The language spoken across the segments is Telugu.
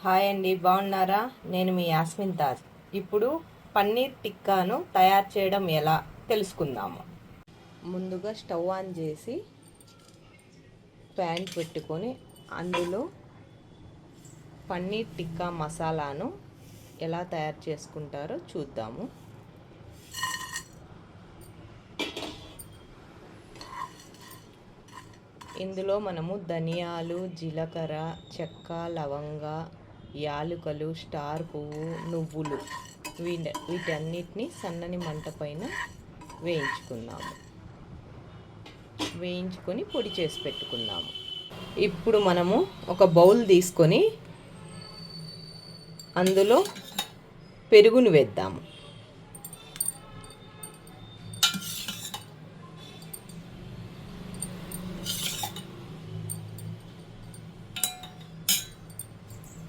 హాయ్ అండి, బాగున్నారా? నేను మీ యాస్మిన్ తాజ్. ఇప్పుడు పన్నీర్ టిక్కాను తయారు చేయడం ఎలా తెలుసుకుందాము. ముందుగా స్టవ్ ఆన్ చేసి ప్యాన్ పెట్టుకొని అందులో పన్నీర్ టిక్కా మసాలాను ఎలా తయారు చేసుకుంటారో చూద్దాము. ఇందులో మనము ధనియాలు, జీలకర్ర, చెక్క, లవంగ, యాలుకలు, స్టార్ పువ్వు, నువ్వులు వీటన్నిటిని సన్నని మంట పైన వేయించుకొని పొడి చేసి పెట్టుకుందాము. ఇప్పుడు మనము ఒక బౌల్ తీసుకొని అందులో పెరుగును వేద్దాము.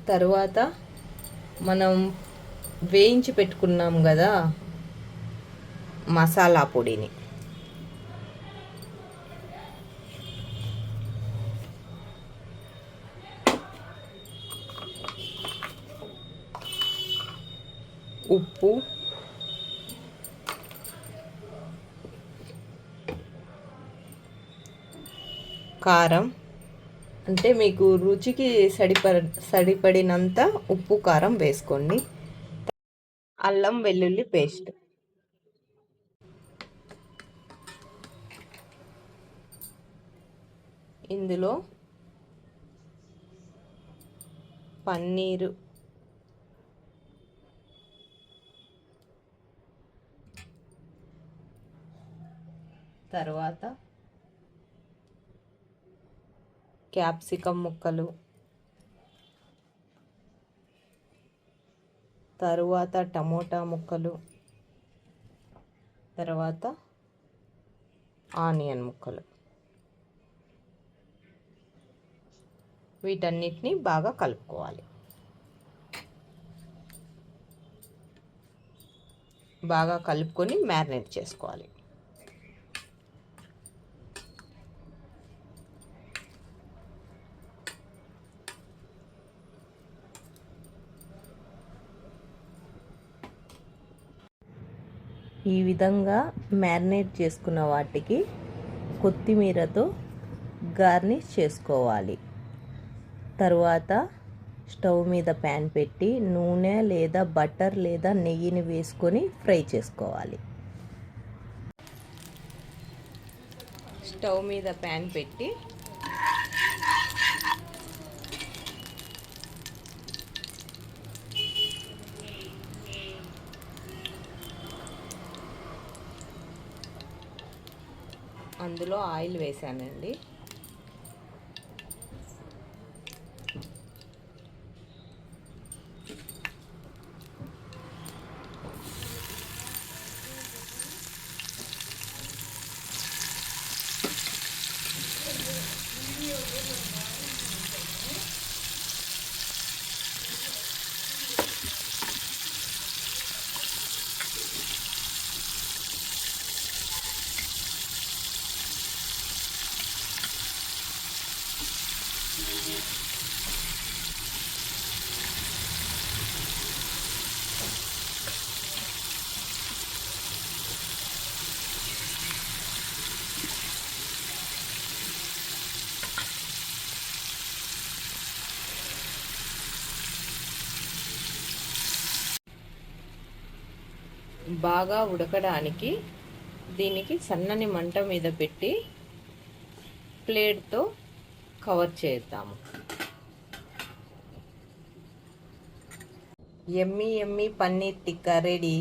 తరువాత మనం వేయించి పెట్టుకున్నాం కదా మసాలా పొడిని ఉప్పు, కారం, అంటే మీకు రుచికి సరిపడినంత ఉప్పు కారం వేసుకోండి. అల్లం వెల్లుల్లి పేస్ట్, ఇందులో పన్నీరు, తర్వాత క్యాప్సికమ్ ముక్కలు, తరువాత టమోటా ముక్కలు, తర్వాత ఆనియన్ ముక్కలు, వీటన్నిటిని బాగా కలుపుకోవాలి. బాగా కలుపుకొని మ్యారినేట్ చేసుకోవాలి. ఈ విధంగా మ్యారినేట్ చేసుకున్న వాటికి కొత్తిమీరతో గార్నిష్ చేసుకోవాలి. తరువాత స్టవ్ మీద ప్యాన్ పెట్టి నూనె లేదా బటర్ లేదా నెయ్యిని వేసుకొని ఫ్రై చేసుకోవాలి. స్టవ్ మీద ప్యాన్ పెట్టి అందులో ఆయిల్ వేసానండి. బాగా ఉడకడానికి దీనికి సన్నని మంట మీద పెట్టి ప్లేట్తో కవర్ చేద్దాము. Emmy paneer tikka ready.